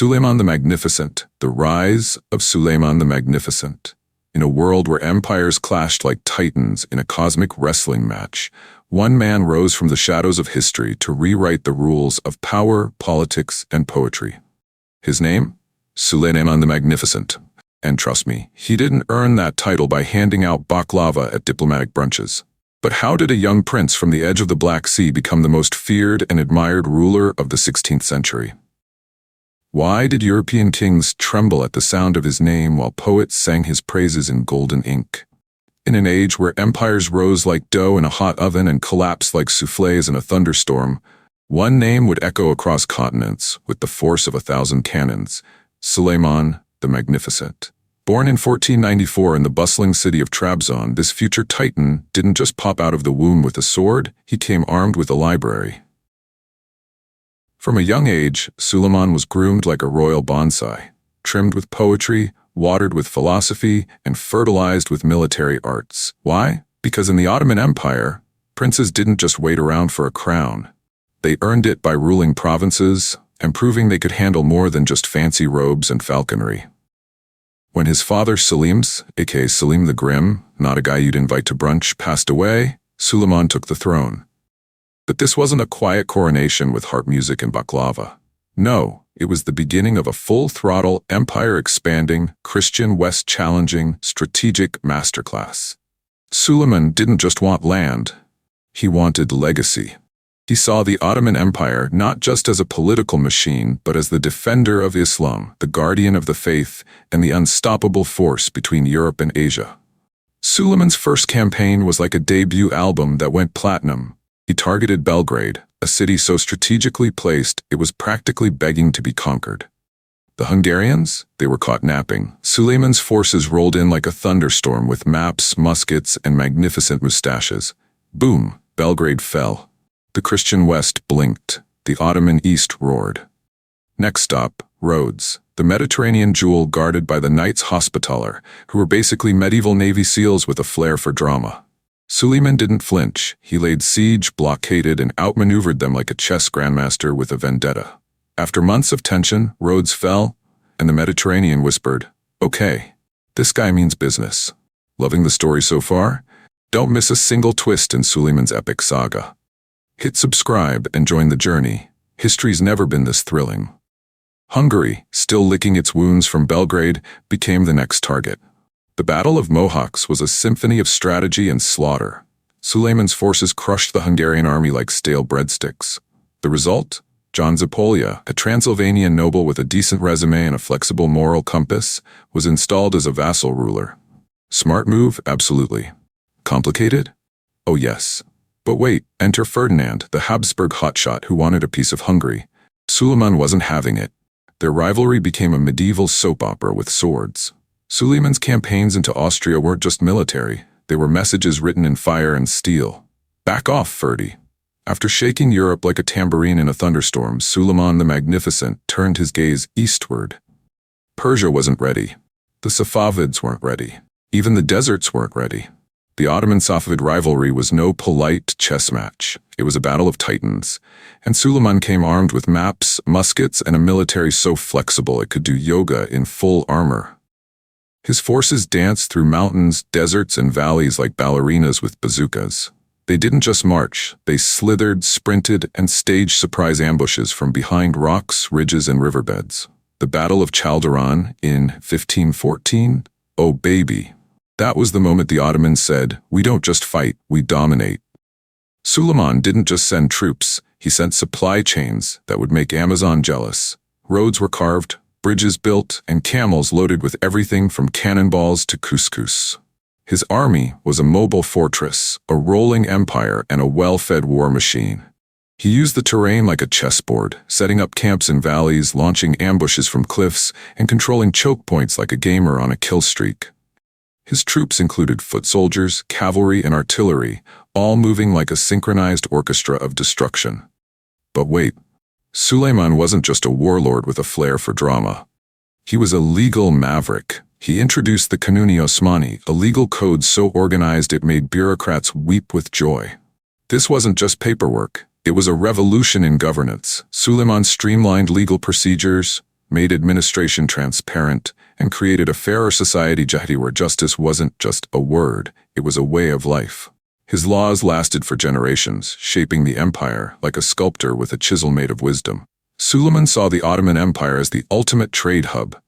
Suleiman the Magnificent, the rise of Suleiman the Magnificent. In a world where empires clashed like titans in a cosmic wrestling match, one man rose from the shadows of history to rewrite the rules of power, politics, and poetry. His name? Suleiman the Magnificent. And trust me, he didn't earn that title by handing out baklava at diplomatic brunches. But how did a young prince from the edge of the Black Sea become the most feared and admired ruler of the 16th century? Why did European kings tremble at the sound of his name while poets sang his praises in golden ink? In an age where empires rose like dough in a hot oven and collapsed like soufflés in a thunderstorm, one name would echo across continents with the force of 1,000 cannons: Suleiman the Magnificent. Born in 1494 in the bustling city of Trabzon, this future titan didn't just pop out of the womb with a sword, he came armed with a library. From a young age, Suleiman was groomed like a royal bonsai, trimmed with poetry, watered with philosophy, and fertilized with military arts. Why? Because in the Ottoman Empire, princes didn't just wait around for a crown. They earned it by ruling provinces and proving they could handle more than just fancy robes and falconry. When his father Selim's, aka Selim the Grim, not a guy you'd invite to brunch, passed away, Suleiman took the throne. But this wasn't a quiet coronation with harp music and baklava. No, it was the beginning of a full-throttle, empire-expanding, Christian West-challenging, strategic masterclass. Suleiman didn't just want land. He wanted legacy. He saw the Ottoman Empire not just as a political machine, but as the defender of Islam, the guardian of the faith, and the unstoppable force between Europe and Asia. Suleiman's first campaign was like a debut album that went platinum. He targeted Belgrade, a city so strategically placed it was practically begging to be conquered. The Hungarians? They were caught napping. Suleiman's forces rolled in like a thunderstorm with maps, muskets, and magnificent mustaches. Boom! Belgrade fell. The Christian West blinked. The Ottoman East roared. Next stop, Rhodes, the Mediterranean jewel guarded by the Knights Hospitaller, who were basically medieval Navy SEALs with a flair for drama. Suleiman didn't flinch. He laid siege, blockaded, and outmaneuvered them like a chess grandmaster with a vendetta. After months of tension, Rhodes fell, and the Mediterranean whispered, "Okay, this guy means business." Loving the story so far? Don't miss a single twist in Suleiman's epic saga. Hit subscribe and join the journey. History's never been this thrilling. Hungary, still licking its wounds from Belgrade, became the next target. The Battle of Mohacs was a symphony of strategy and slaughter. Suleiman's forces crushed the Hungarian army like stale breadsticks. The result? John Zapolya, a Transylvanian noble with a decent resume and a flexible moral compass, was installed as a vassal ruler. Smart move? Absolutely. Complicated? Oh yes. But wait, enter Ferdinand, the Habsburg hotshot who wanted a piece of Hungary. Suleiman wasn't having it. Their rivalry became a medieval soap opera with swords. Suleiman's campaigns into Austria weren't just military, they were messages written in fire and steel. Back off, Ferdy. After shaking Europe like a tambourine in a thunderstorm, Suleiman the Magnificent turned his gaze eastward. Persia wasn't ready. The Safavids weren't ready. Even the deserts weren't ready. The Ottoman-Safavid rivalry was no polite chess match. It was a battle of titans. And Suleiman came armed with maps, muskets, and a military so flexible it could do yoga in full armor. His forces danced through mountains, deserts, and valleys like ballerinas with bazookas. They didn't just march, they slithered, sprinted, and staged surprise ambushes from behind rocks, ridges, and riverbeds. The Battle of Chaldiran in 1514? Oh baby. That was the moment the Ottomans said, "We don't just fight, we dominate." Suleiman didn't just send troops, he sent supply chains that would make Amazon jealous. Roads were carved, bridges built, and camels loaded with everything from cannonballs to couscous. His army was a mobile fortress, a rolling empire, and a well-fed war machine. He used the terrain like a chessboard, setting up camps in valleys, launching ambushes from cliffs, and controlling choke points like a gamer on a kill streak. His troops included foot soldiers, cavalry, and artillery, all moving like a synchronized orchestra of destruction. But wait. Suleiman wasn't just a warlord with a flair for drama. He was a legal maverick. He introduced the Kanun-i Osmani, a legal code so organized it made bureaucrats weep with joy. This wasn't just paperwork. It was a revolution in governance. Suleiman streamlined legal procedures, made administration transparent, and created a fairer society where justice wasn't just a word, it was a way of life. His laws lasted for generations, shaping the empire like a sculptor with a chisel made of wisdom. Suleiman saw the Ottoman Empire as the ultimate trade hub,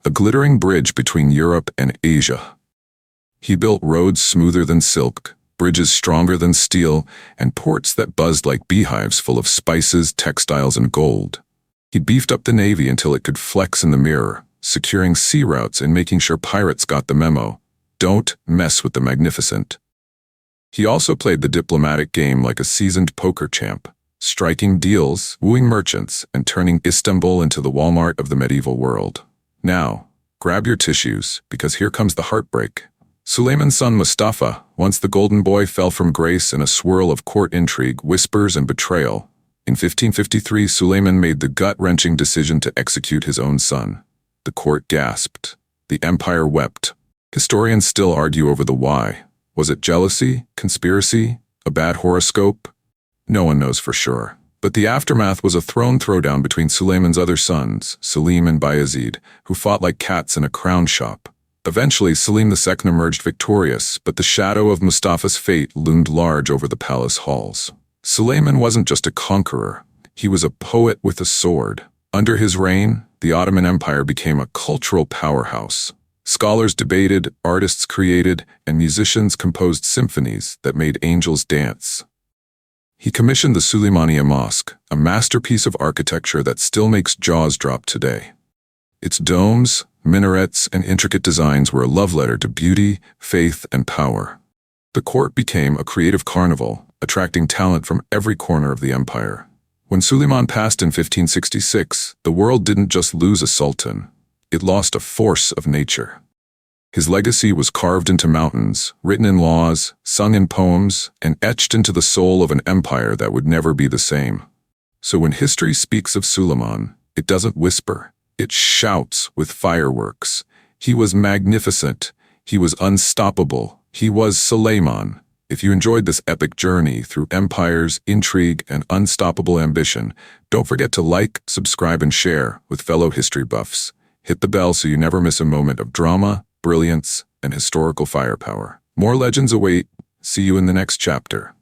a glittering bridge between Europe and Asia. He built roads smoother than silk, bridges stronger than steel, and ports that buzzed like beehives full of spices, textiles, and gold. He beefed up the navy until it could flex in the mirror, securing sea routes and making sure pirates got the memo. Don't mess with the Magnificent. He also played the diplomatic game like a seasoned poker champ, striking deals, wooing merchants, and turning Istanbul into the Walmart of the medieval world. Now, grab your tissues, because here comes the heartbreak. Suleiman's son Mustafa, once the golden boy, fell from grace in a swirl of court intrigue, whispers, and betrayal. In 1553, Suleiman made the gut-wrenching decision to execute his own son. The court gasped. The empire wept. Historians still argue over the why. Was it jealousy, conspiracy, a bad horoscope? No one knows for sure. But the aftermath was a throne throwdown between Suleiman's other sons, Selim and Bayezid, who fought like cats in a crown shop. Eventually, Selim II emerged victorious, but the shadow of Mustafa's fate loomed large over the palace halls. Suleiman wasn't just a conqueror, he was a poet with a sword. Under his reign, the Ottoman Empire became a cultural powerhouse. Scholars debated, artists created, and musicians composed symphonies that made angels dance. He commissioned the Suleymaniye Mosque, a masterpiece of architecture that still makes jaws drop today. Its domes, minarets, and intricate designs were a love letter to beauty, faith, and power. The court became a creative carnival, attracting talent from every corner of the empire. When Suleiman passed in 1566, the world didn't just lose a sultan, it lost a force of nature. His legacy was carved into mountains, written in laws, sung in poems, and etched into the soul of an empire that would never be the same. So when history speaks of Suleiman, it doesn't whisper, it shouts with fireworks. He was magnificent, he was unstoppable, he was Suleiman. If you enjoyed this epic journey through empires, intrigue, and unstoppable ambition, don't forget to like, subscribe, and share with fellow history buffs. Hit the bell so you never miss a moment of drama, brilliance, and historical firepower. More legends await. See you in the next chapter.